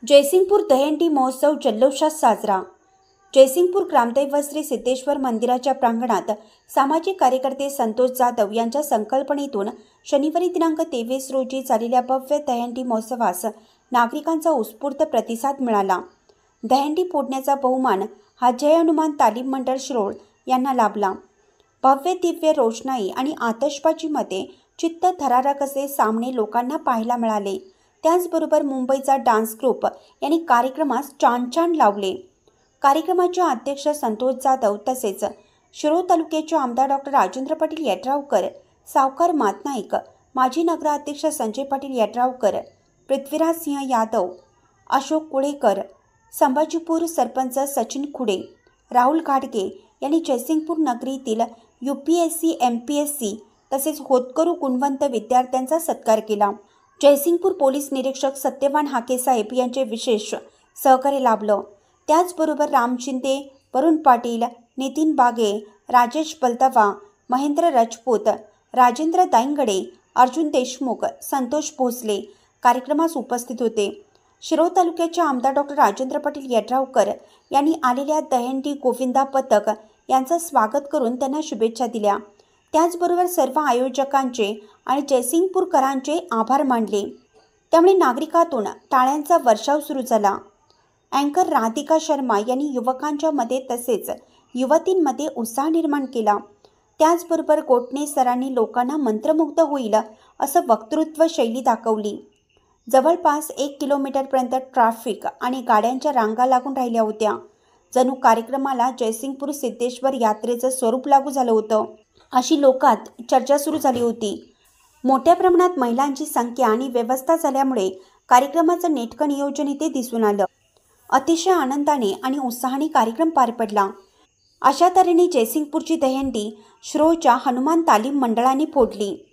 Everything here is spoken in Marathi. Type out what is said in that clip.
जयसिंगपूर दहीहंडी महोत्सव जल्लोषात साजरा। जयसिंगपूर ग्रामदैवत श्री सिद्धेश्वर मंदिराच्या प्रांगणात सामाजिक कार्यकर्ते संतोष जाधव यांच्या संकल्पनेतून शनिवारी दिनांक 23 रोजी झालेल्या भव्य दहीहंडी महोत्सवास नागरिकांचा उत्स्फूर्त प्रतिसाद मिळाला। दहीहंडी फोडण्याचा बहुमान हा जय हनुमान तालीम मंडळ शिरोळ यांना लाभला। भव्य दिव्य रोषणाई आणि आतषबाजीमध्ये चित्त थरारक असे सामने लोकांना पाहायला मिळाले। त्याचबरोबर मुंबईचा डान्स ग्रुप यांनी कार्यक्रमास चान लावले। कार्यक्रमाचे अध्यक्ष संतोष जाधव तसेच शिरोळ तालुक्याचे आमदार डॉ. राजेंद्र पाटील यड्रावकर, सावकार मातनाईक, माजी नगराध्यक्ष संजय पाटील यड्रावकर, पृथ्वीराज सिंह यादव, अशोक कुळेकर, संभाजीपूर सरपंच सचिन खुडे, राहुल घाटगे यांनी जयसिंगपूर नगरीतील UPSC MPSC तसेच होतकरू गुणवंत विद्यार्थ्यांचा सत्कार केला। जयसिंगपूर पोलीस निरीक्षक सत्यवान हाकेसाहेब यांचे विशेष सहकार्य लाभलं। त्याचबरोबर राम शिंदे, वरुण पाटील, नितीन बागे, राजेश बलदवा, महेंद्र राजपूत, राजेंद्र दायंगडे, अर्जुन देशमुख, संतोष भोसले कार्यक्रमास उपस्थित होते। शिरोळ तालुक्याचे आमदार डॉ. राजेंद्र पाटील यड्रावकर यांनी आलेल्या दहीहंडी गोविंदा पथक यांचं स्वागत करून त्यांना शुभेच्छा दिल्या। त्याचबरोबर सर्व आयोजकांचे आणि जयसिंगपूरकरांचे आभार मानले। त्यामुळे नागरिकातून टाळ्यांचा वर्षाव सुरू झाला। अँकर राधिका शर्मा यांनी युवकांच्या मध्ये तसेच युवतींमध्ये उत्साह निर्माण केला। त्याचबरोबर गोटणे सरांनी लोकांना मंत्रमुग्ध होईल असं वक्तृत्व शैली दाखवली। जवळपास 1 किलोमीटरपर्यंत ट्रॅफिक आणि गाड्यांच्या रांगा लागून राहिल्या होत्या। जणू कार्यक्रमाला जयसिंगपूर सिद्धेश्वर यात्रेचं स्वरूप लागू झालं होतं अशी लोकात चर्चा सुरू झाली होती। मोठ्या प्रमाणात महिलांची संख्या आणि व्यवस्था झाल्यामुळे कार्यक्रमाचं नेटकं नियोजन इथे दिसून आलं। अतिशय आनंदाने आणि उत्साहाने कार्यक्रम पार पडला। अशा तऱ्हेने जयसिंगपूरची दहीहंडी शिरोळच्या हनुमान तालीम मंडळाने फोडली।